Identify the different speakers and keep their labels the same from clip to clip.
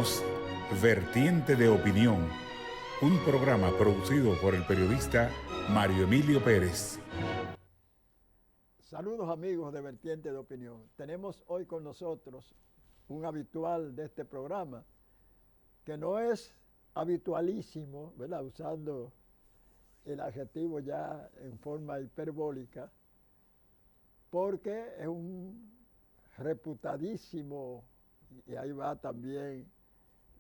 Speaker 1: Presentamos Vertiente de Opinión, un programa producido por el periodista Mario Emilio Pérez.
Speaker 2: Saludos amigos de Vertiente de Opinión. Tenemos hoy con nosotros un habitual de este programa, que no es habitualísimo, ¿verdad?, usando el adjetivo ya en forma hiperbólica, porque es un reputadísimo, y ahí va también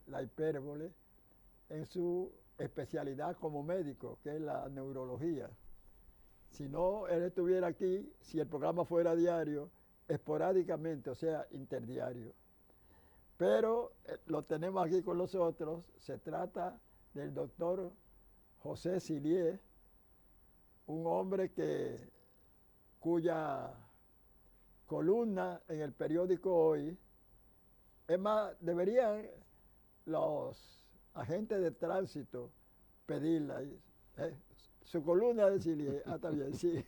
Speaker 2: la hipérbole, en su especialidad como médico, que es la neurología. Si no, él estuviera aquí, si el programa fuera diario, esporádicamente, o sea, interdiario. Pero lo tenemos aquí con nosotros. Se trata del doctor José Sillier, un hombre cuya columna en el periódico Hoy, es más, deberían los agentes de tránsito pedirla. Su columna de Sillier, está bien, sí,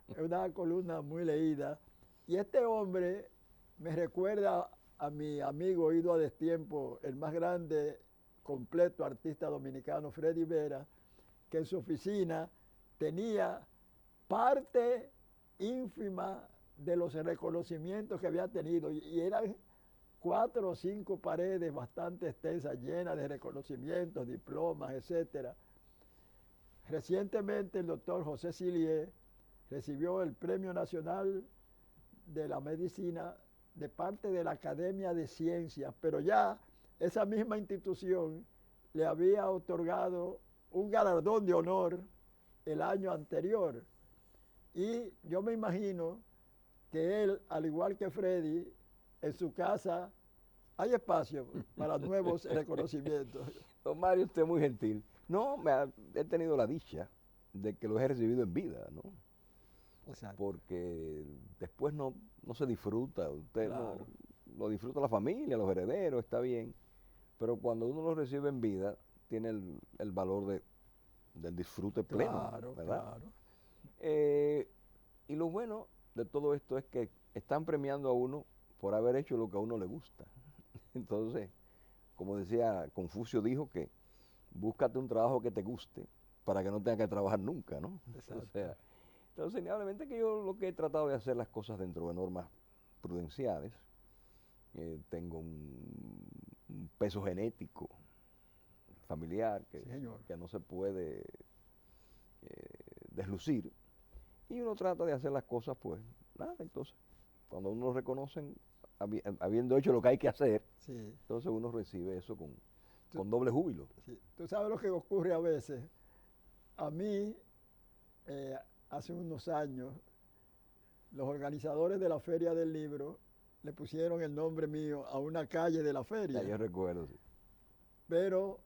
Speaker 2: es una columna muy leída. Y este hombre me recuerda a mi amigo ido a destiempo, el más grande, completo artista dominicano, Freddy Vera, que en su oficina tenía parte ínfima de los reconocimientos que había tenido, y eran 4 o 5 paredes bastante extensas, llenas de reconocimientos, diplomas, etc. Recientemente el doctor José Sillier recibió el Premio Nacional de la Medicina de parte de la Academia de Ciencias, pero ya esa misma institución le había otorgado un galardón de honor el año anterior. Y yo me imagino que él, al igual que Freddy, en su casa hay espacio para nuevos reconocimientos.
Speaker 3: Don Mario, usted es muy gentil. No, he tenido la dicha de que lo he recibido en vida, ¿no?
Speaker 2: Exacto.
Speaker 3: Porque después no se disfruta, usted
Speaker 2: Claro.
Speaker 3: no lo disfruta la familia, los herederos, está bien, pero cuando uno lo recibe en vida, tiene el valor del disfrute pleno,
Speaker 2: Claro,
Speaker 3: ¿verdad?
Speaker 2: claro.
Speaker 3: Y lo bueno de todo esto es que están premiando a uno por haber hecho lo que a uno le gusta. Entonces, como decía Confucio, dijo que búscate un trabajo que te guste para que no tengas que trabajar nunca, ¿no?
Speaker 2: Exacto.
Speaker 3: O sea, entonces, indudablemente que yo lo que he tratado de hacer las cosas dentro de normas prudenciales. Tengo un peso genético familiar
Speaker 2: Sí, señor.
Speaker 3: que no se puede deslucir, y uno trata de hacer las cosas, pues, nada, entonces, cuando uno lo reconocen, habiendo hecho lo que hay que hacer,
Speaker 2: Sí.
Speaker 3: entonces uno recibe eso con doble júbilo.
Speaker 2: Sí. Tú sabes lo que ocurre a veces. A mí, hace unos años, los organizadores de la Feria del Libro le pusieron el nombre mío a una calle de la feria.
Speaker 3: Ya yo recuerdo, sí.
Speaker 2: Pero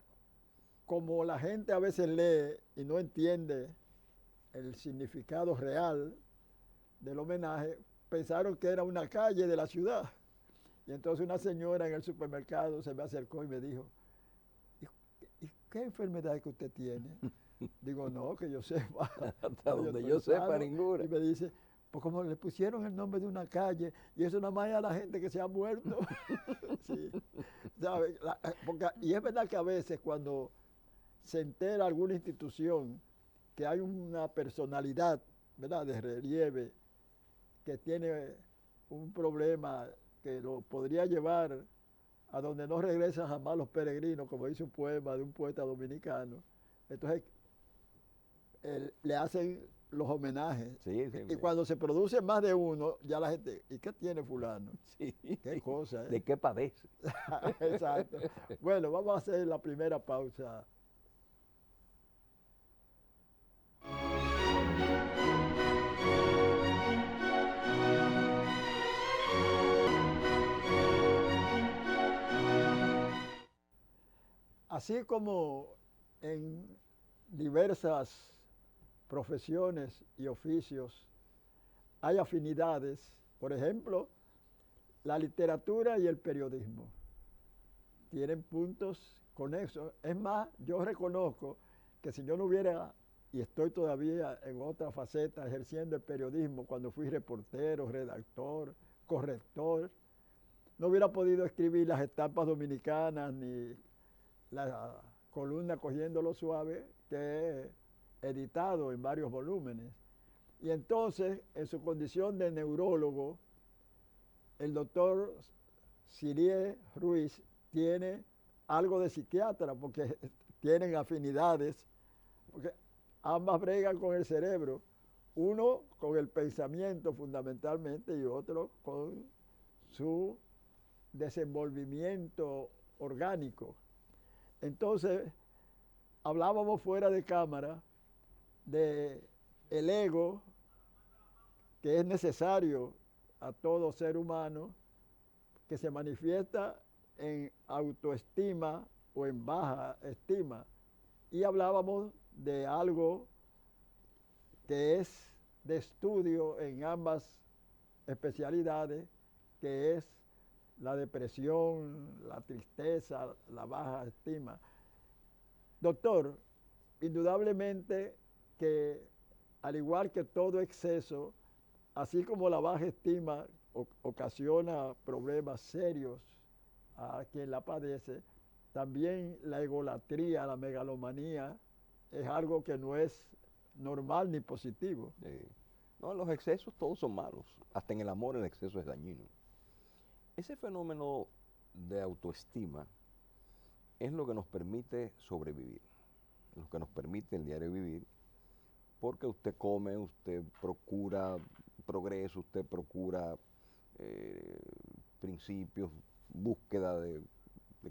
Speaker 2: como la gente a veces lee y no entiende el significado real del homenaje, pensaron que era una calle de la ciudad. Y entonces una señora en el supermercado se me acercó y me dijo, ¿y qué enfermedad es que usted tiene? Digo, no, que yo sepa.
Speaker 3: Hasta
Speaker 2: No,
Speaker 3: donde
Speaker 2: estoy
Speaker 3: yo sepa,
Speaker 2: sano.
Speaker 3: ninguna.
Speaker 2: Y me dice, pues como le pusieron el nombre de una calle, y eso nada más es a la gente que se ha muerto. Sí. ¿Sabe? Y es verdad que a veces cuando se entera alguna institución que hay una personalidad, ¿verdad?, de relieve, que tiene un problema que lo podría llevar a donde no regresan jamás los peregrinos, como dice un poema de un poeta dominicano, entonces le hacen los homenajes.
Speaker 3: Sí, sí,
Speaker 2: Y cuando se produce más de uno, ya la gente, ¿y qué tiene fulano?
Speaker 3: sí.
Speaker 2: ¿Qué cosa?
Speaker 3: ¿De qué padece?
Speaker 2: Exacto. Bueno, vamos a hacer la primera pausa. Así como en diversas profesiones y oficios hay afinidades, por ejemplo, la literatura y el periodismo tienen puntos conexos. Es más, yo reconozco que si yo no hubiera, y estoy todavía en otra faceta ejerciendo el periodismo, cuando fui reportero, redactor, corrector, no hubiera podido escribir las estampas dominicanas ni la columna Cogiéndolo Suave, que he editado en varios volúmenes. Y entonces, en su condición de neurólogo, el doctor Sirie Ruiz tiene algo de psiquiatra, porque tienen afinidades, porque ambas bregan con el cerebro, uno con el pensamiento fundamentalmente y otro con su desenvolvimiento orgánico. Entonces, hablábamos fuera de cámara de el ego que es necesario a todo ser humano, que se manifiesta en autoestima o en baja estima. Y hablábamos de algo que es de estudio en ambas especialidades, que es la depresión, la tristeza, la baja estima. Doctor, indudablemente que al igual que todo exceso, así como la baja estima ocasiona problemas serios a quien la padece, también la egolatría, la megalomanía, es algo que no es normal ni positivo.
Speaker 3: No, los excesos todos son malos. Hasta en el amor el exceso es dañino. Ese fenómeno de autoestima es lo que nos permite sobrevivir, lo que nos permite el diario vivir, porque usted come, usted procura progreso, usted procura principios, búsqueda de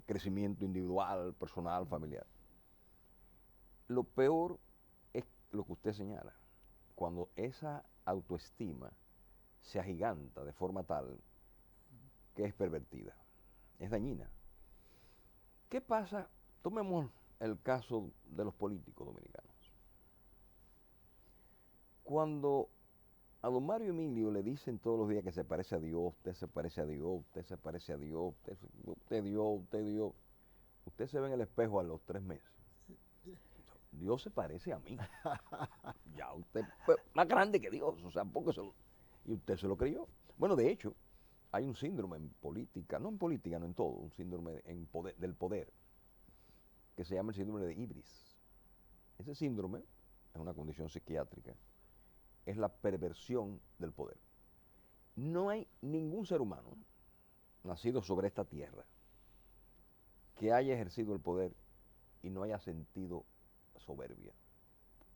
Speaker 3: crecimiento individual, personal, familiar. Lo peor es lo que usted señala, cuando esa autoestima se agiganta de forma tal que es pervertida, es dañina. ¿Qué pasa? Tomemos el caso de los políticos dominicanos. Cuando a don Mario Emilio le dicen todos los días que se parece a Dios, usted se parece a Dios, usted se parece a Dios, usted Dios, usted se ve en el espejo a los 3 meses. Dios se parece a mí. Ya usted, pues, más grande que Dios, o sea, y usted se lo creyó. Bueno, de hecho, hay un síndrome en política, no en todo, un síndrome del poder, que se llama el síndrome de Ibris. Ese síndrome es una condición psiquiátrica, es la perversión del poder. No hay ningún ser humano nacido sobre esta tierra que haya ejercido el poder y no haya sentido soberbia.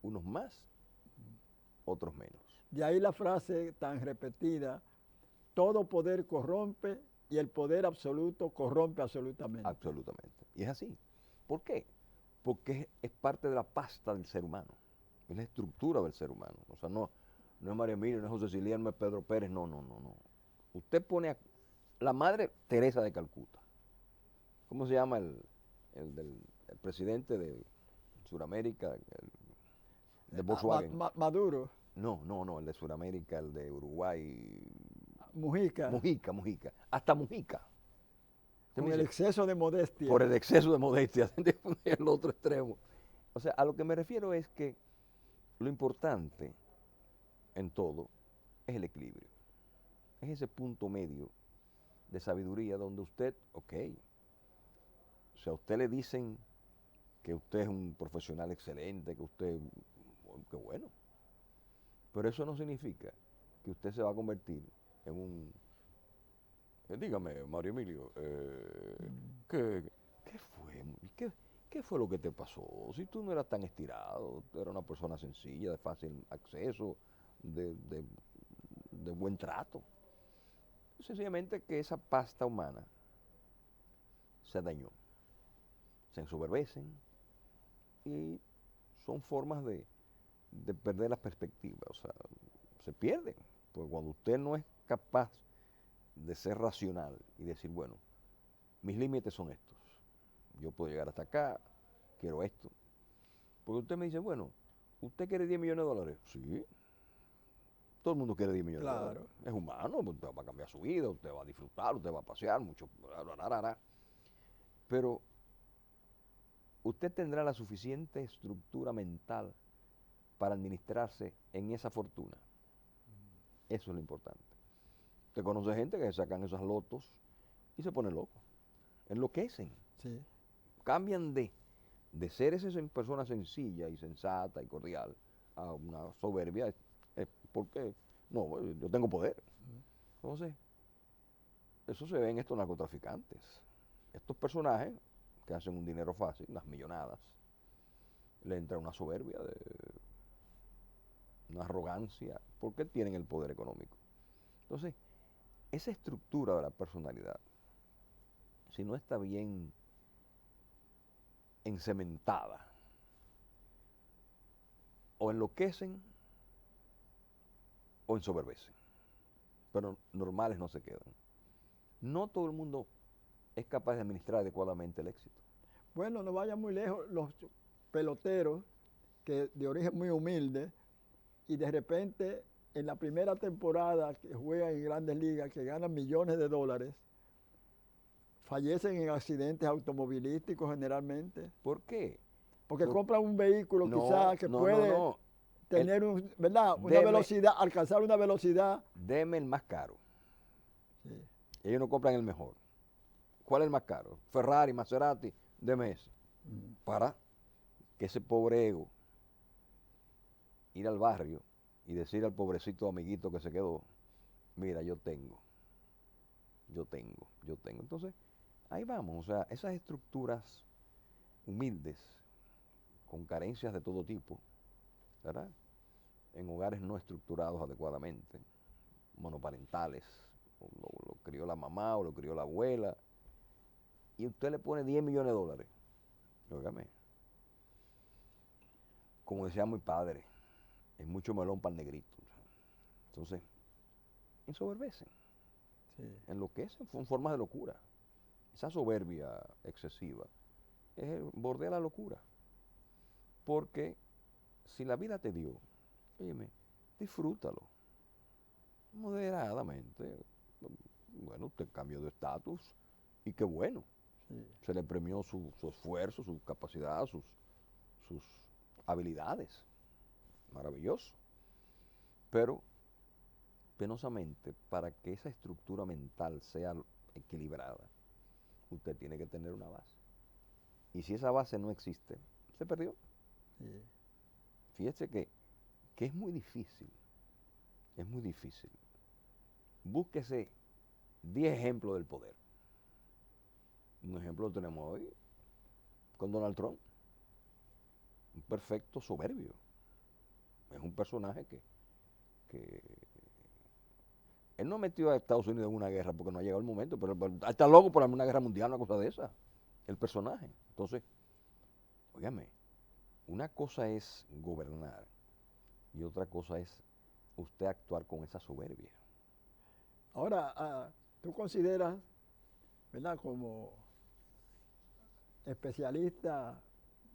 Speaker 3: Unos más, otros menos.
Speaker 2: De ahí la frase tan repetida, todo poder corrompe y el poder absoluto corrompe absolutamente.
Speaker 3: Absolutamente. Y es así. ¿Por qué? Porque es parte de la pasta del ser humano, es la estructura del ser humano. O sea, no es María Emilio, no es José Ciliano, no es Pedro Pérez, no. Usted pone a la madre Teresa de Calcuta. ¿Cómo se llama el presidente de Sudamérica, de Volkswagen?
Speaker 2: Maduro.
Speaker 3: No, el de Sudamérica, el de Uruguay.
Speaker 2: Mujica.
Speaker 3: Mujica. Hasta Mujica.
Speaker 2: Con el exceso de modestia.
Speaker 3: Por el exceso de modestia, el otro extremo. O sea, a lo que me refiero es que lo importante en todo es el equilibrio. Es ese punto medio de sabiduría donde usted, o sea, a usted le dicen que usted es un profesional excelente, que usted, qué bueno. Pero eso no significa que usted se va a convertir en un... dígame, Mario Emilio, ¿qué fue lo que te pasó? Si tú no eras tan estirado, tú eras una persona sencilla, de fácil acceso, de buen trato. Sencillamente que esa pasta humana se dañó, se ensoberbecen y son formas de perder la perspectiva, o sea, se pierden, porque cuando usted no es capaz de ser racional y decir, bueno, mis límites son estos, yo puedo llegar hasta acá, quiero esto, porque usted me dice, bueno, ¿usted quiere 10 millones de dólares? Sí, todo el mundo quiere 10 millones de dólares, es humano, usted va a cambiar su vida, usted va a disfrutar, usted va a pasear mucho, pero usted tendrá la suficiente estructura mental para administrarse en esa fortuna. Eso es lo importante. Usted conoce gente que sacan esos lotos y se pone loco. Enloquecen.
Speaker 2: Sí.
Speaker 3: Cambian de ser esa persona sencilla y sensata y cordial a una soberbia. Porque, no, yo tengo poder. Entonces, eso se ve en estos narcotraficantes. Estos personajes que hacen un dinero fácil, unas millonadas, le entra una soberbia, una arrogancia, porque tienen el poder económico. Entonces, esa estructura de la personalidad, si no está bien encementada, o enloquecen o ensoberbecen, pero normales no se quedan. No todo el mundo es capaz de administrar adecuadamente el éxito.
Speaker 2: Bueno, no vaya muy lejos, los peloteros que de origen muy humilde y de repente en la primera temporada que juegan en grandes ligas, que ganan millones de dólares, fallecen en accidentes automovilísticos generalmente.
Speaker 3: ¿Por qué?
Speaker 2: Porque compran un vehículo quizás que
Speaker 3: no,
Speaker 2: puede
Speaker 3: no.
Speaker 2: tener ¿verdad? Una velocidad, alcanzar una velocidad.
Speaker 3: Deme el más caro.
Speaker 2: Sí.
Speaker 3: Ellos no compran el mejor. ¿Cuál es el más caro? Ferrari, Maserati, deme ese. Para que ese pobre ego ir al barrio y decir al pobrecito amiguito que se quedó, mira, yo tengo. Entonces, ahí vamos, o sea, esas estructuras humildes, con carencias de todo tipo, ¿verdad? En hogares no estructurados adecuadamente, monoparentales, lo crió la mamá o lo crió la abuela, y usted le pone 10 millones de dólares, óigame, como decía mi padre, es mucho melón para el negrito. Entonces, ensoberbecen, enloquecen, son formas de locura. Esa soberbia excesiva bordea la locura. Porque si la vida te dio, óyeme, disfrútalo. Moderadamente. Bueno, usted cambió de estatus y qué bueno.
Speaker 2: Sí.
Speaker 3: Se le premió su esfuerzo, su capacidad, sus habilidades. Maravilloso. Pero, penosamente, para que esa estructura mental sea equilibrada, usted tiene que tener una base. Y si esa base no existe, se perdió.
Speaker 2: Sí.
Speaker 3: Fíjese que es muy difícil. Es muy difícil. Búsquese 10 ejemplos del poder. Un ejemplo lo tenemos hoy con Donald Trump. Un perfecto soberbio. Es un personaje que él no metió a Estados Unidos en una guerra porque no ha llegado el momento, pero está loco por una guerra mundial, una cosa de esa. El personaje. Entonces, óigame, una cosa es gobernar y otra cosa es usted actuar con esa soberbia.
Speaker 2: Ahora, tú consideras, ¿verdad?, como especialista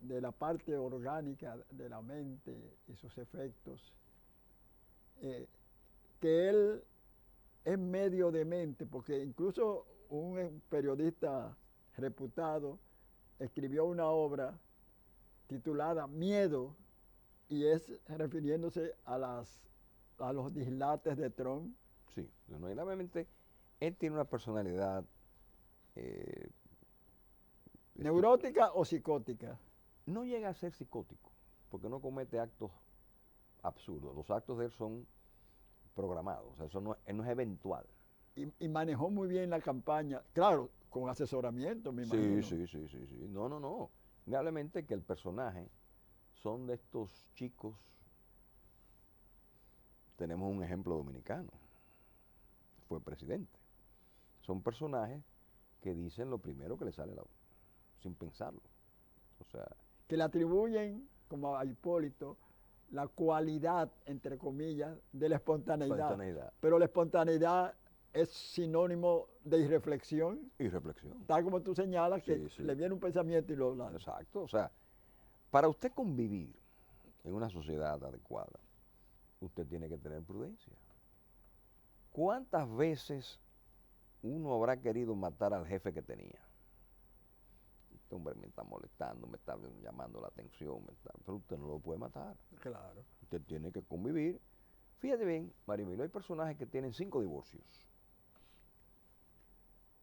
Speaker 2: de la parte orgánica de la mente y sus efectos, que él es medio demente, porque incluso un periodista reputado escribió una obra titulada Miedo, y es refiriéndose a los dislates de Trump.
Speaker 3: Sí, obviamente él tiene una personalidad
Speaker 2: ¿Neurótica o psicótica?
Speaker 3: no llega a ser psicótico, porque no comete actos absurdos. Los actos de él son programados, o sea, él no es eventual.
Speaker 2: Y manejó muy bien la campaña, claro, con asesoramiento, me imagino.
Speaker 3: Sí. No. Indudablemente que el personaje son de estos chicos. Tenemos un ejemplo dominicano. Fue presidente. Son personajes que dicen lo primero que les sale sin pensarlo. O sea,
Speaker 2: Que le atribuyen, como a Hipólito, la cualidad, entre comillas, de la espontaneidad. Pero la espontaneidad es sinónimo de irreflexión.
Speaker 3: Y reflexión.
Speaker 2: Tal como tú señalas, que
Speaker 3: Sí.
Speaker 2: le viene un pensamiento y lo lanza.
Speaker 3: Exacto. O sea, para usted convivir en una sociedad adecuada, usted tiene que tener prudencia. ¿Cuántas veces uno habrá querido matar al jefe que tenía? Este hombre me está molestando, me está llamando la atención, pero usted no lo puede matar.
Speaker 2: Claro.
Speaker 3: Usted tiene que convivir. Fíjate bien, Mario Emilio, hay personajes que tienen 5 divorcios.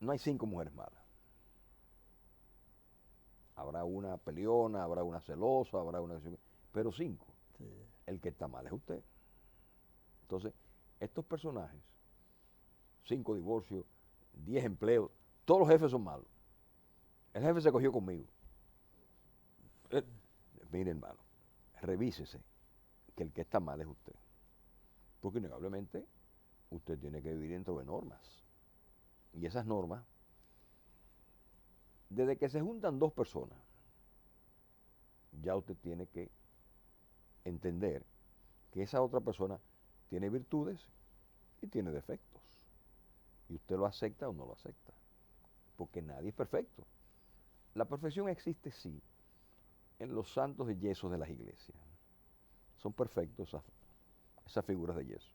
Speaker 3: no hay 5 mujeres malas. Habrá una peleona, habrá una celosa, habrá una... Pero 5.
Speaker 2: Sí.
Speaker 3: El que está mal es usted. Entonces, estos personajes, 5 divorcios, 10 empleos, todos los jefes son malos. El jefe se cogió conmigo. Mire, hermano, revísese que el que está mal es usted. Porque innegablemente usted tiene que vivir dentro de normas. Y esas normas, desde que se juntan 2 personas, ya usted tiene que entender que esa otra persona tiene virtudes y tiene defectos. Y usted lo acepta o no lo acepta. Porque nadie es perfecto. La perfección existe, sí, en los santos de yeso de las iglesias. Son perfectos esas figuras de yeso.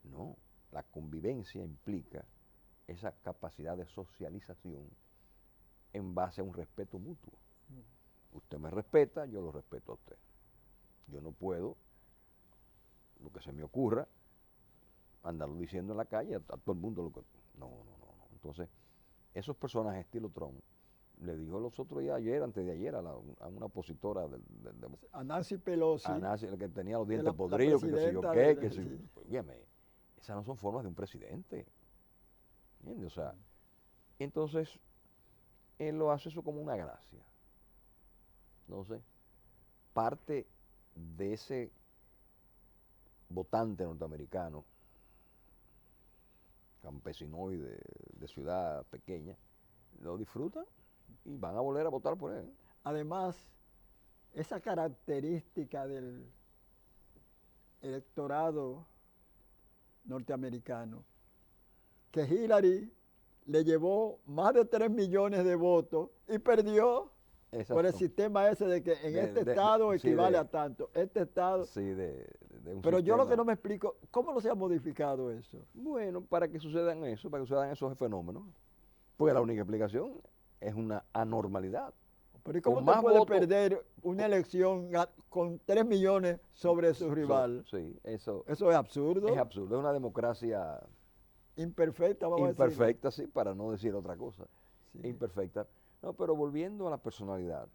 Speaker 3: No, la convivencia implica esa capacidad de socialización en base a un respeto mutuo. Usted me respeta, yo lo respeto a usted. Yo no puedo, lo que se me ocurra, andarlo diciendo en la calle a todo el mundo lo que... No. Entonces, esos personajes estilo Trump, le dijo los otros días, antes de ayer, a una opositora
Speaker 2: A Nancy Pelosi.
Speaker 3: a Nancy, la que tenía los dientes
Speaker 2: la
Speaker 3: podridos, que sé yo
Speaker 2: presidenta
Speaker 3: qué,
Speaker 2: de-
Speaker 3: que si...
Speaker 2: sí.
Speaker 3: Óyeme, esas no son formas de un presidente. ¿Entiendes? O sea, entonces, él lo hace eso como una gracia. Entonces, parte de ese votante norteamericano, campesinoide, de ciudad pequeña, lo disfrutan y van a volver a votar por él.
Speaker 2: Además, esa característica del electorado norteamericano, que Hillary le llevó más de 3 millones de votos y perdió
Speaker 3: Esas
Speaker 2: por el
Speaker 3: son-
Speaker 2: sistema ese de que en
Speaker 3: de-
Speaker 2: este
Speaker 3: de-
Speaker 2: estado
Speaker 3: sí,
Speaker 2: equivale
Speaker 3: de-
Speaker 2: a tanto, este estado.
Speaker 3: Sí, de un
Speaker 2: Pero yo lo que
Speaker 3: sistema.
Speaker 2: no me explico, ¿cómo no se ha modificado eso?
Speaker 3: Bueno, para que sucedan eso, para que sucedan esos fenómenos, porque la única explicación es una anormalidad.
Speaker 2: Pero ¿y
Speaker 3: Con
Speaker 2: cómo
Speaker 3: más
Speaker 2: te puede
Speaker 3: votos-
Speaker 2: perder una elección con 3 millones sobre su rival?
Speaker 3: Sí, eso
Speaker 2: Eso es absurdo,
Speaker 3: es absurdo, es una democracia
Speaker 2: imperfecta, vamos a decir.
Speaker 3: imperfecta, sí, para no decir otra cosa.
Speaker 2: Sí.
Speaker 3: Imperfecta. No, pero volviendo a la personalidad,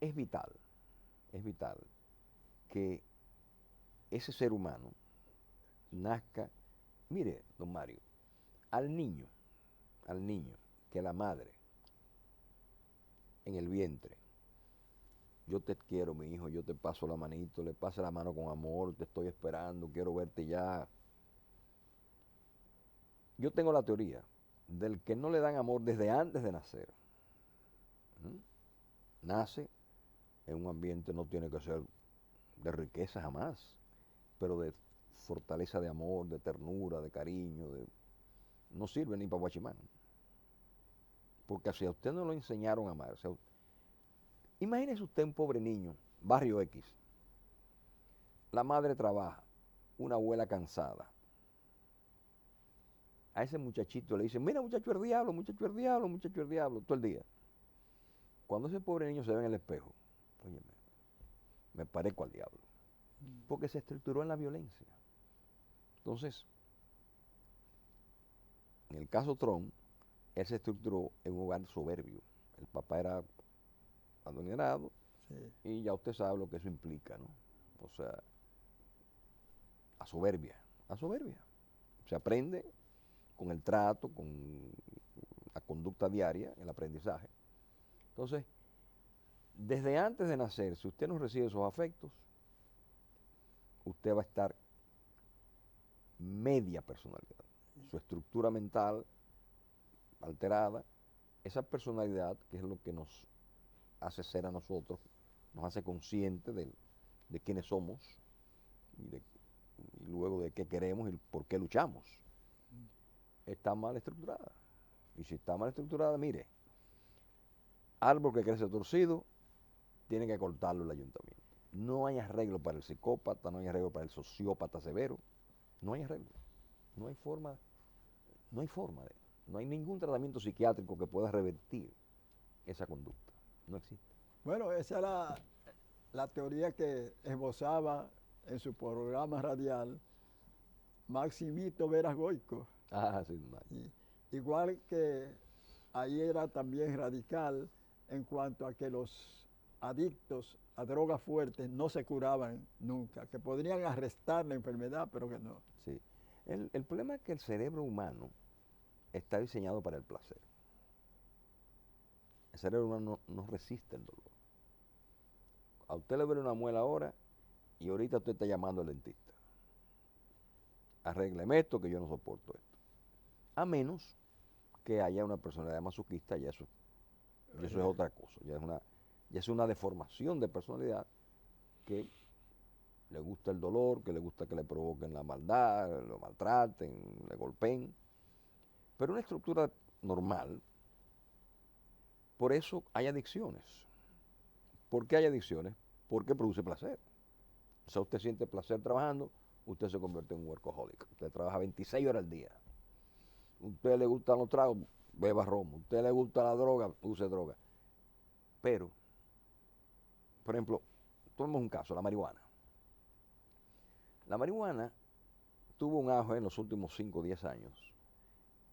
Speaker 3: es vital que ese ser humano nazca. Mire, don Mario, al niño que la madre en el vientre, yo te quiero, mi hijo, yo te paso la manito, le pasa la mano con amor, te estoy esperando, quiero verte ya. Yo tengo la teoría del que no le dan amor desde antes de nacer. Nace en un ambiente, no tiene que ser de riqueza jamás, pero de fortaleza de amor, de ternura, de cariño, no sirve ni para guachimán. Porque si a usted no lo enseñaron a amar, imagínese usted un pobre niño, barrio X, la madre trabaja, una abuela cansada. A ese muchachito le dicen, mira muchacho el diablo, muchacho el diablo, muchacho el diablo, todo el día. Cuando ese pobre niño se ve en el espejo, óyeme, me parezco al diablo. Porque se estructuró en la violencia. Entonces, en el caso Trump, él se estructuró en un hogar soberbio. El papá era adonierado
Speaker 2: Sí.
Speaker 3: y ya usted sabe lo que eso implica, ¿no? O sea, a soberbia. Se aprende con el trato, con la conducta diaria, el aprendizaje. Entonces, desde antes de nacer, si usted no recibe esos afectos, usted va a estar media personalidad. Su estructura mental alterada, esa personalidad que es lo que nos hace ser a nosotros, nos hace conscientes de quiénes somos y luego de qué queremos y por qué luchamos. Está mal estructurada. Y si está mal estructurada, mire, árbol que crece torcido, tiene que cortarlo el ayuntamiento. No hay arreglo para el psicópata, no hay arreglo para el sociópata severo, no hay arreglo. No hay forma no hay ningún tratamiento psiquiátrico que pueda revertir esa conducta. No existe.
Speaker 2: Bueno, esa era la teoría que esbozaba en su programa radial Maximito Veras Goico.
Speaker 3: Ah, sí,
Speaker 2: Igual que ahí era también radical en cuanto a que los adictos a drogas fuertes no se curaban nunca, que podrían arrestar la enfermedad, pero que no.
Speaker 3: sí. El problema es que el cerebro humano está diseñado para el placer. El cerebro humano no resiste el dolor. A usted le duele una muela ahora y ahorita usted está llamando al dentista. Arrégleme esto que yo no soporto esto. A menos que haya una personalidad masoquista, y eso es otra cosa. Ya es una deformación de personalidad que le gusta el dolor, que le gusta que le provoquen la maldad, lo maltraten, le golpeen. Pero una estructura normal, por eso hay adicciones. ¿Por qué hay adicciones? Porque produce placer. O sea, usted siente placer trabajando, usted se convierte en un workaholic. Usted trabaja 26 horas al día. A usted le gustan los tragos, beba romo. A usted le gusta la droga, use droga. Pero, por ejemplo, tomemos un caso, la marihuana. La marihuana tuvo un auge en los últimos 5 o 10 años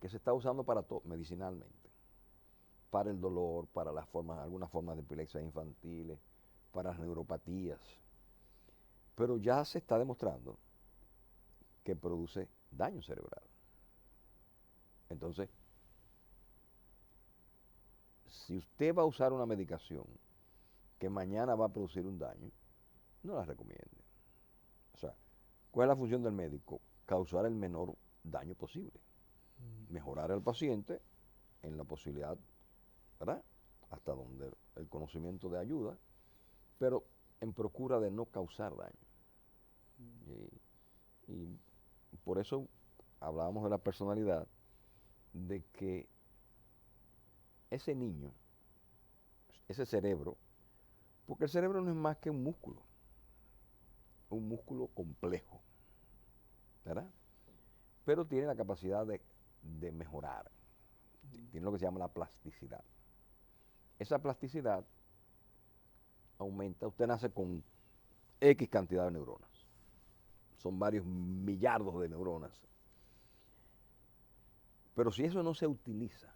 Speaker 3: que se está usando para todo, medicinalmente. Para el dolor, para algunas formas de epilepsia infantiles, para las neuropatías. Pero ya se está demostrando que produce daño cerebral. Entonces, si usted va a usar una medicación que mañana va a producir un daño, no la recomiende. O sea, ¿cuál es la función del médico? Causar el menor daño posible. Mejorar al paciente en la posibilidad, ¿verdad? Hasta donde el conocimiento de ayuda, pero en procura de no causar daño. Y por eso hablábamos de la personalidad, de que ese niño, ese cerebro, porque el cerebro no es más que un músculo complejo, ¿verdad? Pero tiene la capacidad de mejorar, tiene lo que se llama la plasticidad. Esa plasticidad aumenta, usted nace con X cantidad de neuronas, son varios millardos de neuronas, pero si eso no se utiliza,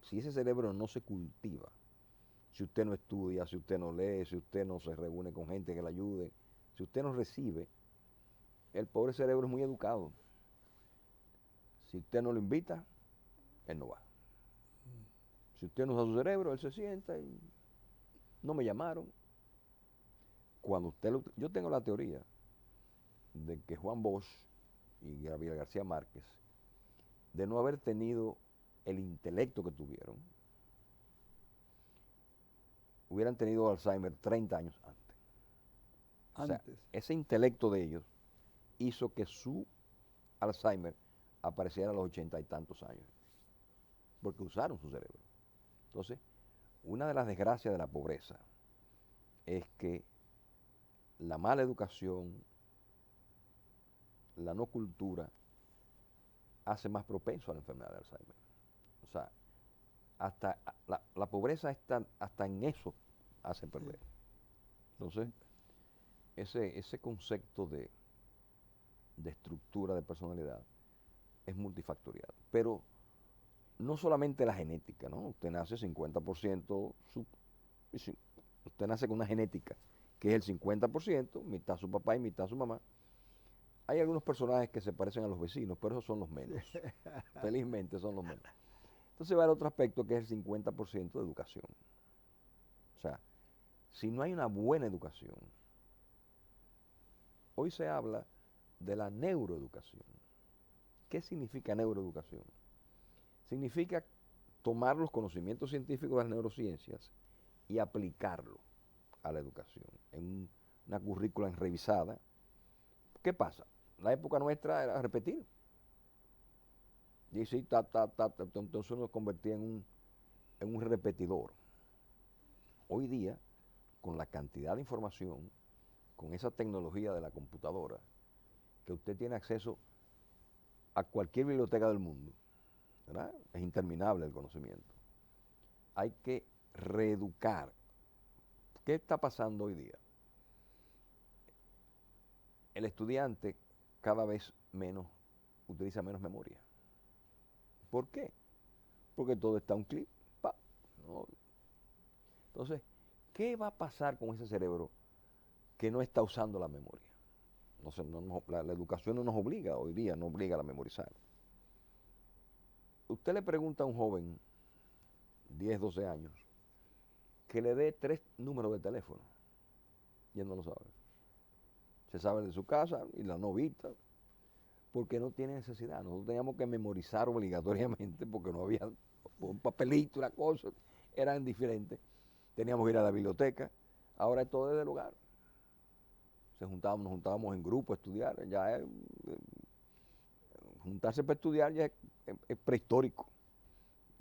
Speaker 3: si ese cerebro no se cultiva, si usted no estudia, si usted no lee, si usted no se reúne con gente que le ayude, si usted no recibe, el pobre cerebro es muy educado. Si usted no lo invita, él no va. Si usted no usa su cerebro, él se sienta y no me llamaron. Yo tengo la teoría de que Juan Bosch y Gabriel García Márquez, de no haber tenido el intelecto que tuvieron, hubieran tenido Alzheimer 30 años antes. O sea, ese intelecto de ellos hizo que su Alzheimer apareciera a los 80 y tantos años, porque usaron su cerebro. Entonces, una de las desgracias de la pobreza es que la mala educación, la no cultura, hace más propenso a la enfermedad de Alzheimer. O sea, hasta la pobreza hasta en eso hace perder. Entonces, ese concepto de estructura de personalidad es multifactorial. Pero no solamente la genética, ¿no? Usted nace 50%, usted nace con una genética que es el 50%, mitad su papá y mitad su mamá. Hay algunos personajes que se parecen a los vecinos, pero esos son los menos. Felizmente son los menos. Entonces va al otro aspecto que es el 50% de educación. O sea, si no hay una buena educación, hoy se habla de la neuroeducación. ¿Qué significa neuroeducación? Significa tomar los conocimientos científicos de las neurociencias y aplicarlo a la educación en una currícula revisada. ¿Qué pasa? La época nuestra era repetir. Y sí, entonces uno se convertía en un repetidor. Hoy día, con la cantidad de información, con esa tecnología de la computadora, que usted tiene acceso a cualquier biblioteca del mundo, ¿verdad? Es interminable el conocimiento. Hay que reeducar. ¿Qué está pasando hoy día? El estudiante cada vez menos utiliza menos memoria. ¿Por qué? Porque todo está a un clic. ¡Pa! ¿No? Entonces, ¿qué va a pasar con ese cerebro que no está usando la memoria? La educación no nos obliga, hoy día no obliga a memorizar. Usted le pregunta a un joven, 10, 12 años, que le dé 3 números de teléfono, y él no lo sabe. Se sabe de su casa y la novita, porque no tiene necesidad. Nosotros teníamos que memorizar obligatoriamente porque no había un papelito, una cosa, eran diferentes. Teníamos que ir a la biblioteca, ahora es todo desde el hogar. Nos juntábamos en grupo a estudiar, ya es, juntarse para estudiar ya es prehistórico,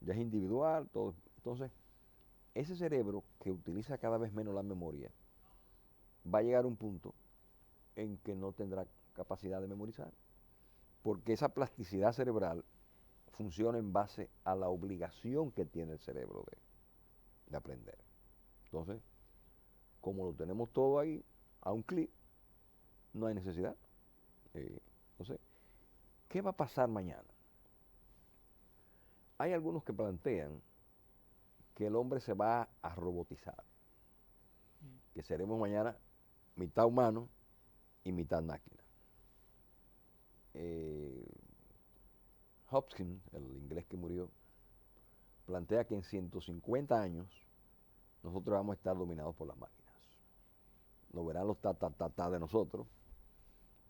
Speaker 3: ya es individual, todo. Entonces, ese cerebro que utiliza cada vez menos la memoria, va a llegar a un punto en que no tendrá capacidad de memorizar, porque esa plasticidad cerebral funciona en base a la obligación que tiene el cerebro de aprender. Entonces, como lo tenemos todo ahí, a un clic, no hay necesidad. Entonces, ¿qué va a pasar mañana? Hay algunos que plantean que el hombre se va a robotizar, que seremos mañana mitad humano y mitad máquina. Hopkins, el inglés que murió, plantea que en 150 años nosotros vamos a estar dominados por las máquinas. Lo verán los ta de nosotros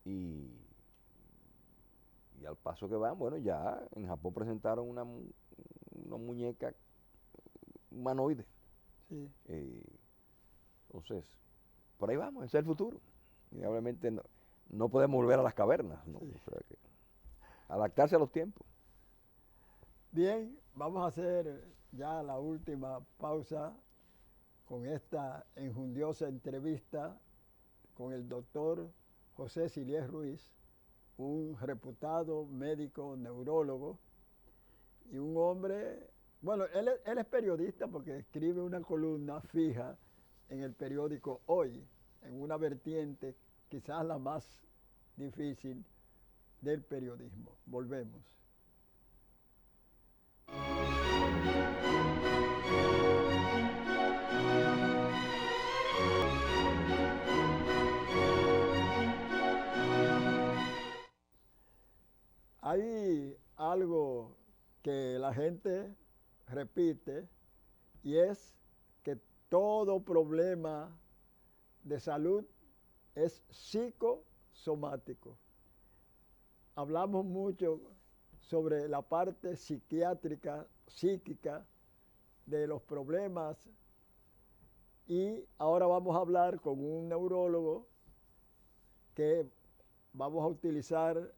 Speaker 3: y al paso que van, bueno, ya en Japón presentaron una muñeca humanoide.
Speaker 2: Sí.
Speaker 3: Entonces, por ahí vamos, ese es el futuro. Y obviamente no podemos volver a las cavernas, ¿no?
Speaker 2: Sí.
Speaker 3: O sea que adaptarse a los tiempos.
Speaker 2: Bien, vamos a hacer ya la última pausa con esta enjundiosa entrevista con el doctor José Silies Ruiz, un reputado médico neurólogo y un hombre, bueno, él es periodista porque escribe una columna fija en el periódico Hoy, en una vertiente quizás la más difícil del periodismo. Volvemos. Hay algo que la gente repite y es que todo problema de salud es psicosomático. Hablamos mucho sobre la parte psiquiátrica, psíquica de los problemas y ahora vamos a hablar con un neurólogo que vamos a utilizar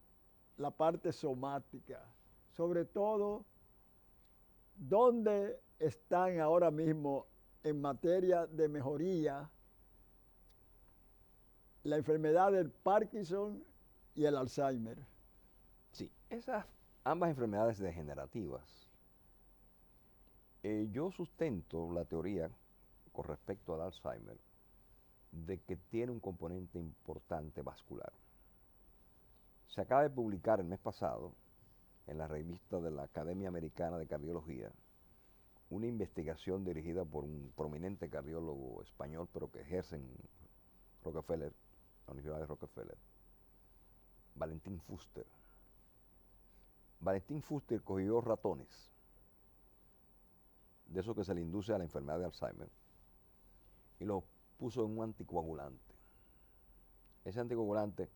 Speaker 2: la parte somática, sobre todo dónde están ahora mismo en materia de mejoría la enfermedad del Parkinson y el Alzheimer.
Speaker 3: Sí, esas ambas enfermedades degenerativas, yo sustento la teoría con respecto al Alzheimer de que tiene un componente importante vascular. Se acaba de publicar el mes pasado en la revista de la Academia Americana de Cardiología una investigación dirigida por un prominente cardiólogo español, pero que ejerce en Rockefeller, la Universidad de Rockefeller, Valentín Fuster. Valentín Fuster cogió ratones, de esos que se le induce a la enfermedad de Alzheimer, y los puso en un anticoagulante. Ese anticoagulante,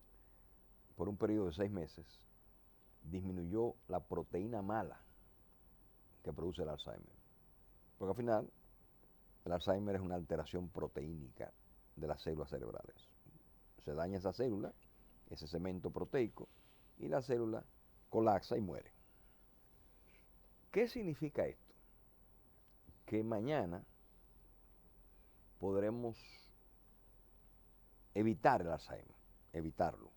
Speaker 3: por un periodo de 6 meses, disminuyó la proteína mala que produce el Alzheimer. Porque al final, el Alzheimer es una alteración proteínica de las células cerebrales. Se daña esa célula, ese cemento proteico, y la célula colapsa y muere. ¿Qué significa esto? Que mañana podremos evitar el Alzheimer, evitarlo.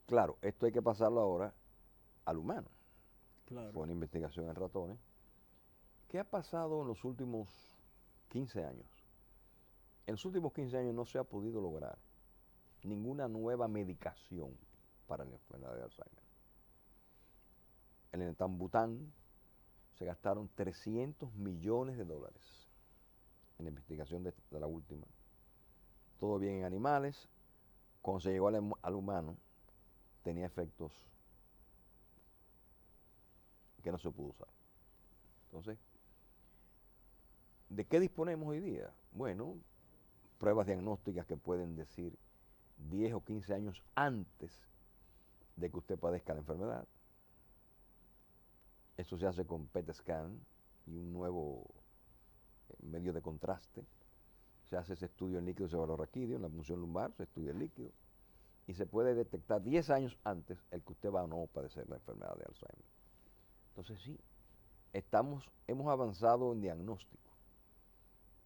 Speaker 3: Claro, esto hay que pasarlo ahora al humano.
Speaker 2: Claro.
Speaker 3: Fue una investigación en ratones. ¿Qué ha pasado en los últimos 15 años? En los últimos 15 años no se ha podido lograr ninguna nueva medicación para la enfermedad de Alzheimer. En el Bután se gastaron 300 millones de dólares en la investigación de la última. Todo bien en animales. Cuando se llegó al humano, tenía efectos que no se pudo usar. Entonces, ¿de qué disponemos hoy día? Bueno, pruebas diagnósticas que pueden decir 10 o 15 años antes de que usted padezca la enfermedad. Eso se hace con PET scan y un nuevo medio de contraste. Se hace ese estudio en líquido cefalorraquídeo, en la punción lumbar, se estudia el líquido, y se puede detectar 10 años antes el que usted va o no padecer la enfermedad de Alzheimer. Entonces sí, hemos avanzado en diagnóstico.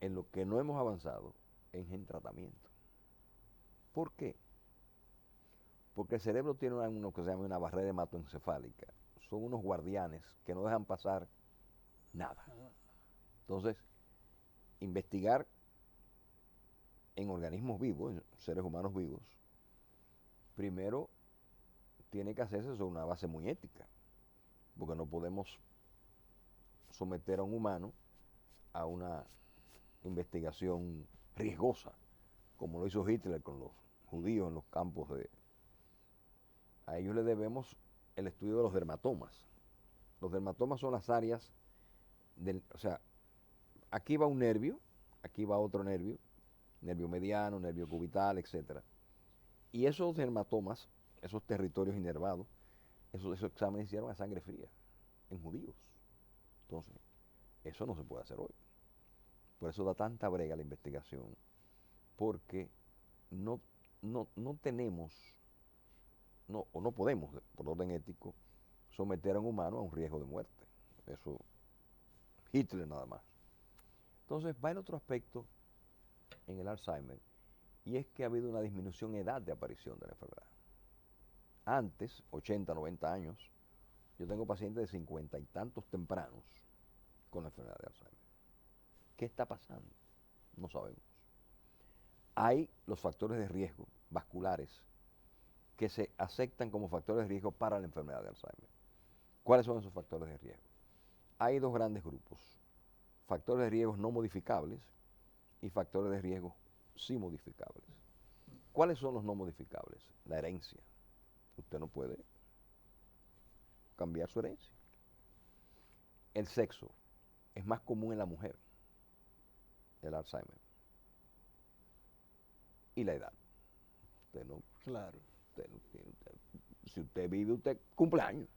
Speaker 3: En lo que no hemos avanzado es en tratamiento. ¿Por qué? Porque el cerebro tiene uno que se llama una barrera hematoencefálica. Son unos guardianes que no dejan pasar nada. Entonces, investigar en organismos vivos, en seres humanos vivos, primero tiene que hacerse sobre una base muy ética, porque no podemos someter a un humano a una investigación riesgosa, como lo hizo Hitler con los judíos en los campos de... A ellos le debemos el estudio de los dermatomas. Los dermatomas son las áreas o sea, aquí va un nervio, aquí va otro nervio mediano, nervio cubital, etc. Y esos dermatomas, esos territorios inervados, esos exámenes se hicieron a sangre fría, en judíos. Entonces, eso no se puede hacer hoy. Por eso da tanta brega la investigación, porque no tenemos, o no podemos, por orden ético, someter a un humano a un riesgo de muerte. Eso, Hitler nada más. Entonces, va el otro aspecto en el Alzheimer, y es que ha habido una disminución en edad de aparición de la enfermedad. Antes, 80, 90 años, yo tengo pacientes de 50 y tantos tempranos con la enfermedad de Alzheimer. ¿Qué está pasando? No sabemos. Hay los factores de riesgo vasculares que se aceptan como factores de riesgo para la enfermedad de Alzheimer. ¿Cuáles son esos factores de riesgo? Hay dos grandes grupos: factores de riesgo no modificables y factores de riesgo sí modificables. ¿Cuáles son los no modificables? La herencia. Usted no puede cambiar su herencia. El sexo. Es más común en la mujer, el Alzheimer. Y la edad. Usted no,
Speaker 2: Claro.
Speaker 3: si usted vive, usted cumple años,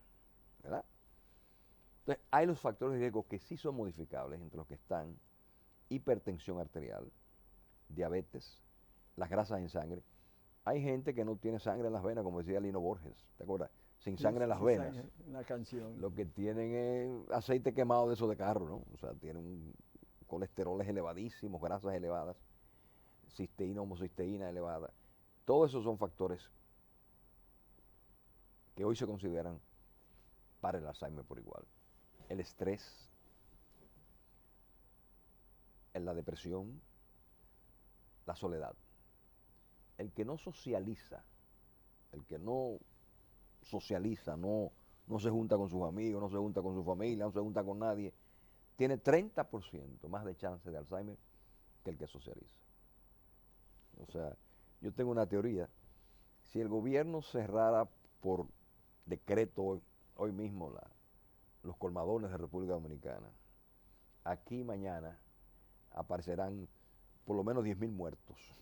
Speaker 3: ¿verdad? Entonces, hay los factores de riesgo que sí son modificables, entre los que están hipertensión arterial, diabetes, las grasas en sangre. Hay gente que no tiene sangre en las venas, como decía Lino Borges, ¿te acuerdas? Sin sangre en las venas.
Speaker 2: Una canción.
Speaker 3: Lo que tienen es aceite quemado de esos de carro, ¿no? O sea, tienen colesteroles elevadísimos, grasas elevadas, cisteína, homocisteína elevada. Todos esos son factores que hoy se consideran para el Alzheimer por igual. El estrés, la depresión, la soledad. El que no socializa, no se junta con sus amigos, no se junta con su familia, no se junta con nadie, tiene 30% más de chance de Alzheimer que el que socializa. O sea, yo tengo una teoría: si el gobierno cerrara por decreto hoy mismo los colmadones de República Dominicana, aquí mañana aparecerán por lo menos 10.000 muertos.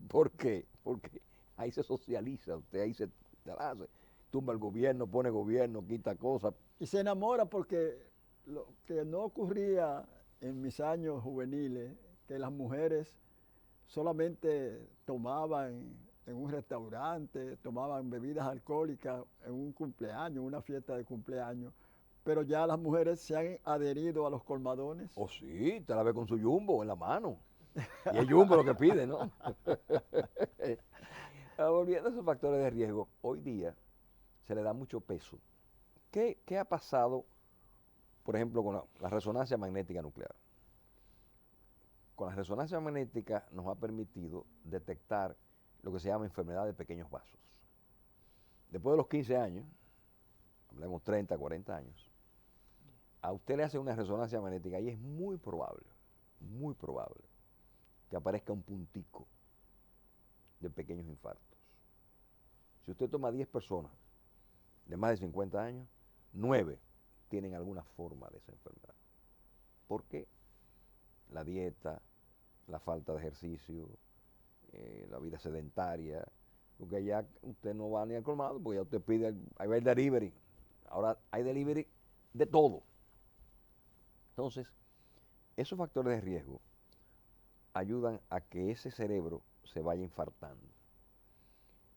Speaker 3: ¿Por qué? Porque ahí se socializa, usted ahí se tumba el gobierno, pone gobierno, quita cosas.
Speaker 2: Y se enamora, porque lo que no ocurría en mis años juveniles, que las mujeres solamente tomaban en un restaurante, tomaban bebidas alcohólicas en un cumpleaños, una fiesta de cumpleaños, pero ya las mujeres se han adherido a los colmadones.
Speaker 3: Oh sí, te la ve con su jumbo en la mano. Y es jumbo lo que pide, ¿no? Volviendo a esos factores de riesgo, hoy día se le da mucho peso. ¿Qué ha pasado, por ejemplo, con la resonancia magnética nuclear? Con la resonancia magnética nos ha permitido detectar lo que se llama enfermedad de pequeños vasos. después de los 15 años, hablemos 30, 40 años, a usted le hace una resonancia magnética y es muy probable que aparezca un puntico de pequeños infartos. Si usted toma 10 personas de más de 50 años, 9 tienen alguna forma de esa enfermedad. ¿Por qué? La dieta, la falta de ejercicio, la vida sedentaria, porque ya usted no va ni al colmado, porque ya usted pide, ahí va el delivery. Ahora hay delivery de todo. Entonces, esos factores de riesgo ayudan a que ese cerebro se vaya infartando.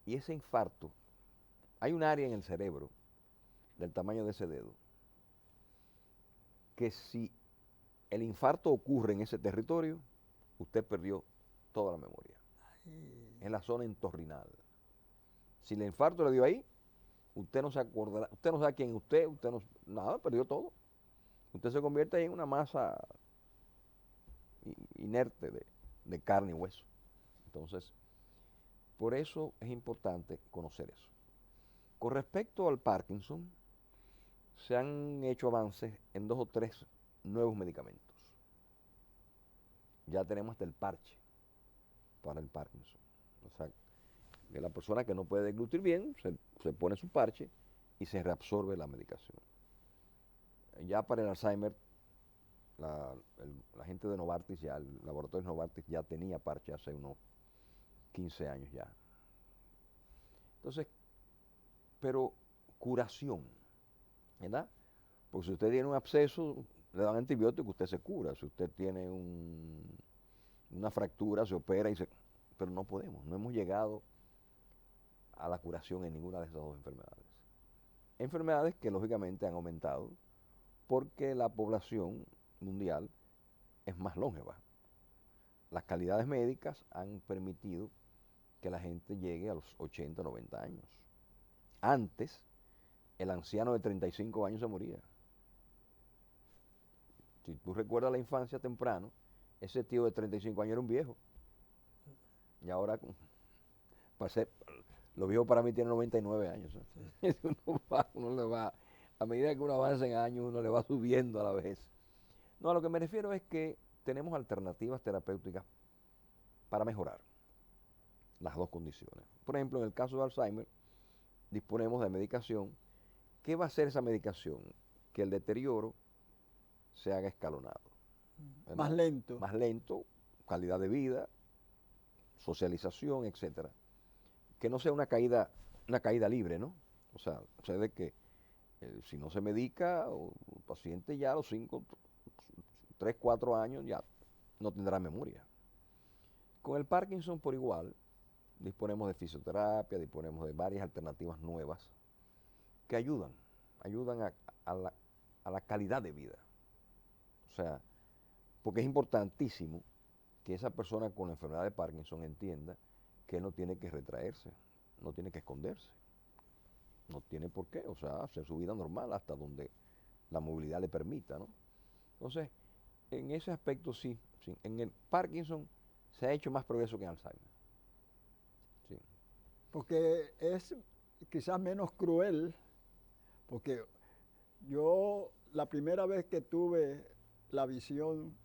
Speaker 3: Y ese infarto, hay un área en el cerebro del tamaño de ese dedo, que si el infarto ocurre en ese territorio, usted perdió toda la memoria. Es la zona entorrinal. Si el infarto le dio ahí, usted no se acordará, usted no sabe quién es usted no, nada, perdió todo. Usted se convierte en una masa inerte de carne y hueso. Entonces, por eso es importante conocer eso. Con respecto al Parkinson, se han hecho avances en 2 o 3 nuevos medicamentos. Ya tenemos hasta el parche para el Parkinson. O sea, que la persona que no puede deglutir bien, se pone su parche y se reabsorbe la medicación. Ya para el Alzheimer, la gente de Novartis, ya el laboratorio de Novartis ya tenía parche hace unos 15 años ya. Entonces, pero curación, ¿verdad? Porque si usted tiene un absceso, le dan antibiótico, usted se cura. Si usted tiene una fractura, se opera pero no podemos, no hemos llegado a la curación en ninguna de esas 2 enfermedades. Enfermedades que lógicamente han aumentado porque la población mundial es más longeva. Las calidades médicas han permitido que la gente llegue a los 80, 90 años. Antes, el anciano de 35 años se moría. Si tú recuerdas la infancia temprano, ese tío de 35 años era un viejo. Y ahora, los viejos para mí tienen 99 años. ¿Eh? Uno le va, a medida que uno avanza en años, uno le va subiendo a la vez. No, a lo que me refiero es que tenemos alternativas terapéuticas para mejorar las 2 condiciones. Por ejemplo, en el caso de Alzheimer, disponemos de medicación. ¿Qué va a hacer esa medicación? Que el deterioro se haga escalonado. ¿Verdad?
Speaker 2: Más lento.
Speaker 3: Más lento, calidad de vida, socialización, etcétera. Que no sea una caída libre, ¿no? O sea, sucede que si no se medica, el paciente ya a los 3, 4 años ya no tendrá memoria. Con el Parkinson por igual, disponemos de fisioterapia, disponemos de varias alternativas nuevas que ayudan a la calidad de vida. O sea, porque es importantísimo que esa persona con la enfermedad de Parkinson entienda que él no tiene que retraerse, no tiene que esconderse, no tiene por qué, o sea, hacer su vida normal hasta donde la movilidad le permita, ¿no? Entonces, en ese aspecto sí, en el Parkinson se ha hecho más progreso que en Alzheimer. Sí.
Speaker 2: Porque es quizás menos cruel, porque yo la primera vez que tuve la visión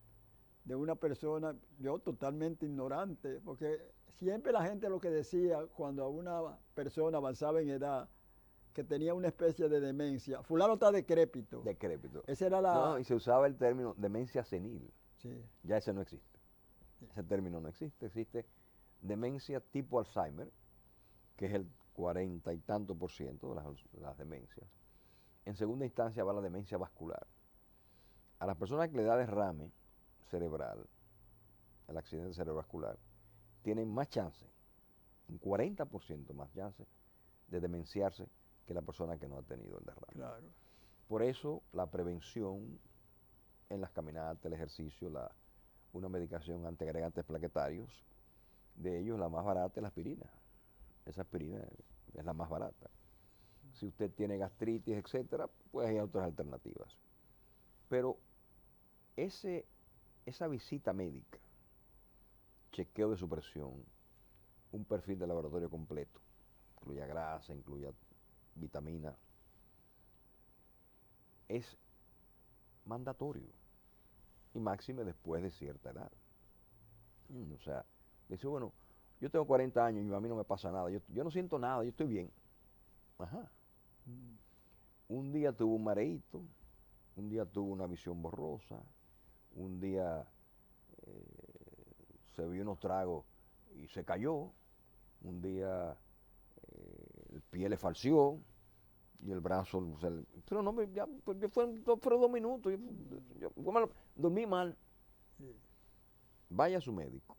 Speaker 2: de una persona, yo totalmente ignorante, porque siempre la gente lo que decía cuando a una persona avanzaba en edad, que tenía una especie de demencia, fulano está decrépito.
Speaker 3: Decrépito.
Speaker 2: Esa era la...
Speaker 3: No, y se usaba el término demencia senil.
Speaker 2: Sí.
Speaker 3: Ya ese no existe. Ese término no existe. Existe demencia tipo Alzheimer, que es el 40 y tanto por ciento de las demencias. En segunda instancia va la demencia vascular. A las personas que le da derrame cerebral, el accidente cerebrovascular, tienen más chance, un 40% más chance de demenciarse que la persona que no ha tenido el derrame.
Speaker 2: Claro.
Speaker 3: Por eso la prevención en las caminatas, el ejercicio, una medicación antiagregantes plaquetarios, de ellos la más barata es la aspirina. Esa aspirina es la más barata. Si usted tiene gastritis, etcétera, pues hay otras alternativas. Pero esa visita médica, chequeo de su presión, un perfil de laboratorio completo, incluya grasa, incluya vitaminas, es mandatorio. Y máxime después de cierta edad. O sea, dice, bueno, yo tengo 40 años y a mí no me pasa nada, yo no siento nada, yo estoy bien. Ajá. Un día tuvo un mareíto, un día tuvo una visión borrosa, un día se vio unos tragos y se cayó, un día el pie le falseó y el brazo pero no, ya, pues, fueron 2 minutos, dormí mal. Vaya a su médico,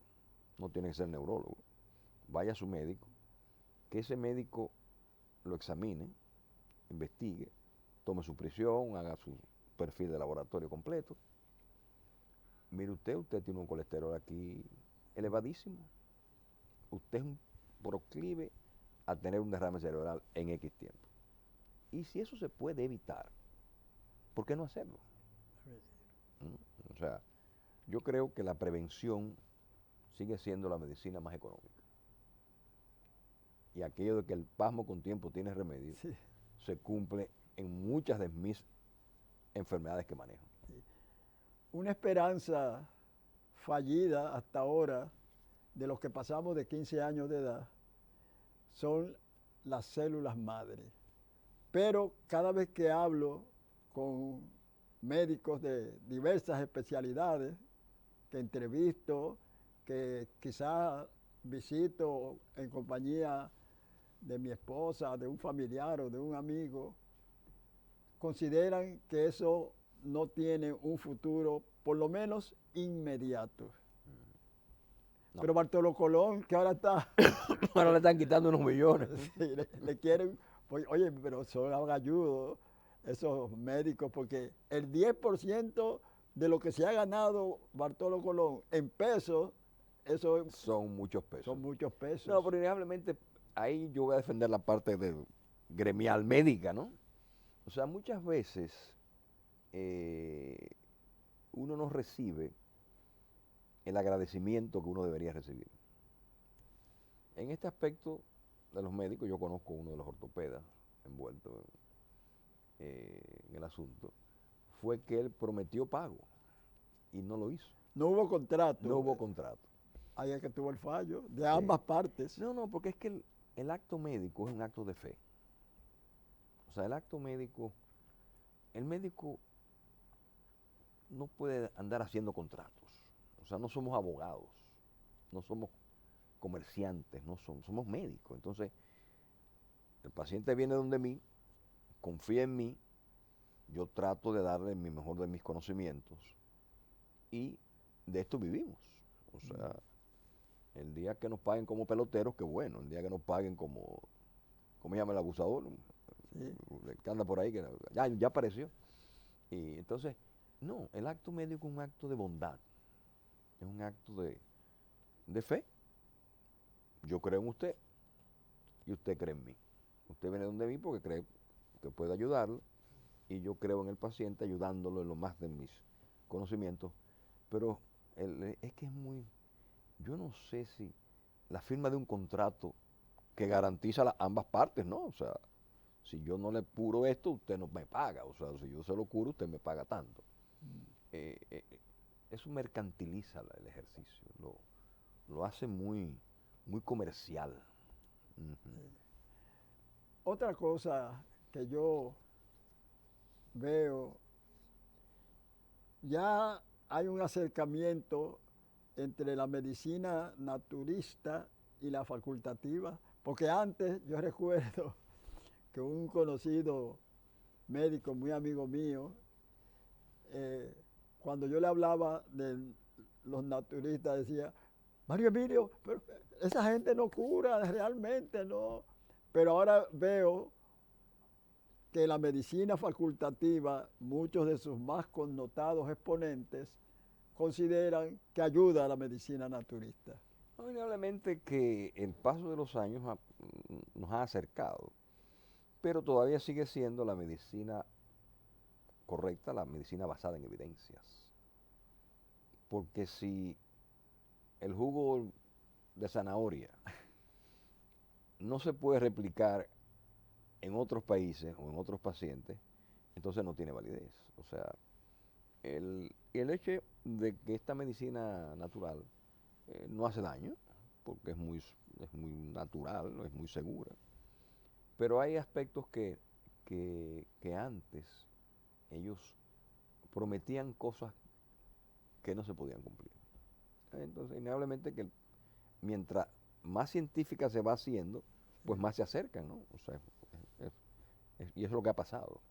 Speaker 3: no tiene que ser neurólogo, vaya a su médico, que ese médico lo examine, investigue, tome su presión, haga su perfil de laboratorio completo. Mire usted tiene un colesterol aquí elevadísimo. Usted es un proclive a tener un derrame cerebral en X tiempo. Y si eso se puede evitar, ¿por qué no hacerlo? O sea, yo creo que la prevención sigue siendo la medicina más económica. Y aquello de que el pasmo con tiempo tiene remedio,
Speaker 2: Sí.
Speaker 3: se cumple en muchas de mis enfermedades que manejo.
Speaker 2: Una esperanza fallida hasta ahora de los que pasamos de 15 años de edad son las células madre. Pero cada vez que hablo con médicos de diversas especialidades, que entrevisto, que quizás visito en compañía de mi esposa, de un familiar o de un amigo, consideran que eso no tiene un futuro, por lo menos inmediato.
Speaker 3: No.
Speaker 2: Pero Bartolo Colón, que ahora está,
Speaker 3: Ahora le están quitando unos millones.
Speaker 2: sí, le quieren, pues, oye, pero son agalludos esos médicos, porque el 10% de lo que se ha ganado Bartolo Colón en pesos, eso
Speaker 3: Son muchos pesos.
Speaker 2: son muchos pesos.
Speaker 3: No, pero innegablemente ahí yo voy a defender la parte gremial médica, ¿no? O sea, muchas veces uno no recibe el agradecimiento que uno debería recibir. En este aspecto de los médicos, yo conozco uno de los ortopedas envuelto en el asunto, fue que él prometió pago y no lo hizo.
Speaker 2: No hubo contrato.
Speaker 3: No hubo contrato.
Speaker 2: Ahí es que tuvo el fallo, de ambas partes.
Speaker 3: No, porque es que el acto médico es un acto de fe. O sea, el médico no puede andar haciendo contratos. O sea, no somos abogados, no somos comerciantes, somos médicos. Entonces, el paciente viene donde mí, confía en mí, yo trato de darle mi mejor de mis conocimientos y de esto vivimos. O sea, el día que nos paguen como peloteros, qué bueno. El día que nos paguen como, ¿cómo se llama el abusador?
Speaker 2: Sí.
Speaker 3: Que anda por ahí, que ya apareció. Y entonces, no, el acto médico es un acto de bondad, es un acto de fe. Yo creo en usted y usted cree en mí. Usted viene donde mí porque cree que puede ayudarlo y yo creo en el paciente ayudándolo en lo más de mis conocimientos. Pero es que es muy, yo no sé si la firma de un contrato que garantiza ambas partes, ¿no? O sea, si yo no le curo esto, usted no me paga. O sea, si yo se lo curo, usted me paga tanto. Eso mercantiliza el ejercicio, lo hace muy comercial.
Speaker 2: Otra cosa que yo veo, ya hay un acercamiento entre la medicina naturista y la facultativa, porque antes yo recuerdo que un conocido médico, muy amigo mío, cuando yo le hablaba de los naturistas, decía, Mario Emilio, pero esa gente no cura realmente, no. Pero ahora veo que la medicina facultativa, muchos de sus más connotados exponentes, consideran que ayuda a la medicina naturista.
Speaker 3: Indudablemente que el paso de los años nos ha acercado, pero todavía sigue siendo la medicina correcta, la medicina basada en evidencias. Porque si el jugo de zanahoria no se puede replicar en otros países o en otros pacientes, entonces no tiene validez. O sea, y el hecho de que esta medicina natural no hace daño, porque es muy natural, es muy segura, pero hay aspectos que antes ellos prometían cosas que no se podían cumplir. Entonces, innegablemente que mientras más científica se va haciendo, pues más se acercan, ¿no? O sea, y eso es lo que ha pasado.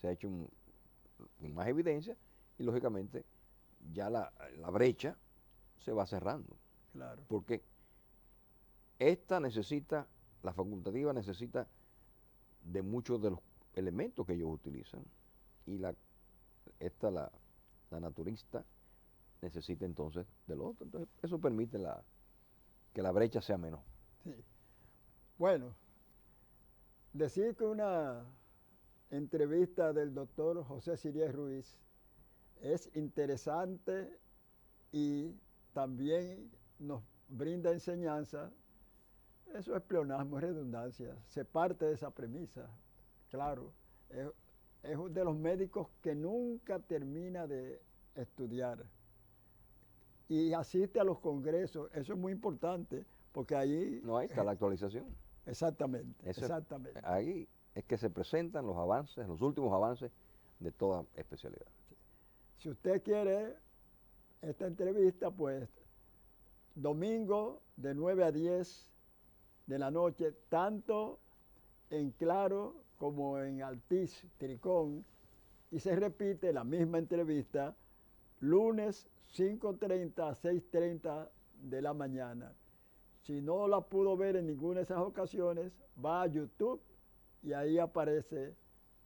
Speaker 3: Se ha hecho con más evidencia y, lógicamente, ya la brecha se va cerrando.
Speaker 2: Claro.
Speaker 3: Porque la facultativa necesita de muchos de los elementos que ellos utilizan y la naturista necesita entonces del otro. Entonces, eso permite que la brecha sea menor.
Speaker 2: Sí. Bueno, decir que una entrevista del doctor José Sirié Ruiz es interesante y también nos brinda enseñanza. Eso es pleonasmo, es redundancia. Se parte de esa premisa. Claro, es uno de los médicos que nunca termina de estudiar y asiste a los congresos. Eso es muy importante porque ahí...
Speaker 3: No, ahí está la actualización.
Speaker 2: Exactamente, exactamente.
Speaker 3: Ahí es que se presentan los avances, los últimos avances de toda especialidad.
Speaker 2: Si usted quiere esta entrevista, pues domingo de 9 a 10 de la noche, tanto en Claro como en Altiz, Tricón, y se repite la misma entrevista lunes 5:30 a 6:30 de la mañana. Si no la pudo ver en ninguna de esas ocasiones, va a YouTube y ahí aparece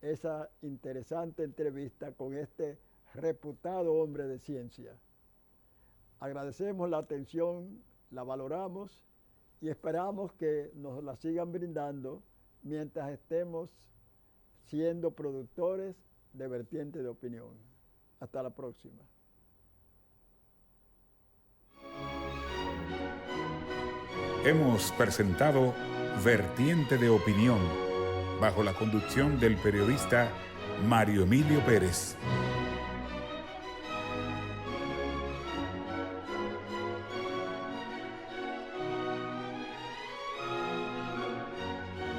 Speaker 2: esa interesante entrevista con este reputado hombre de ciencia. Agradecemos la atención, la valoramos y esperamos que nos la sigan brindando mientras estemos siendo productores de Vertiente de Opinión. Hasta la próxima.
Speaker 1: Hemos presentado Vertiente de Opinión, bajo la conducción del periodista Mario Emilio Pérez.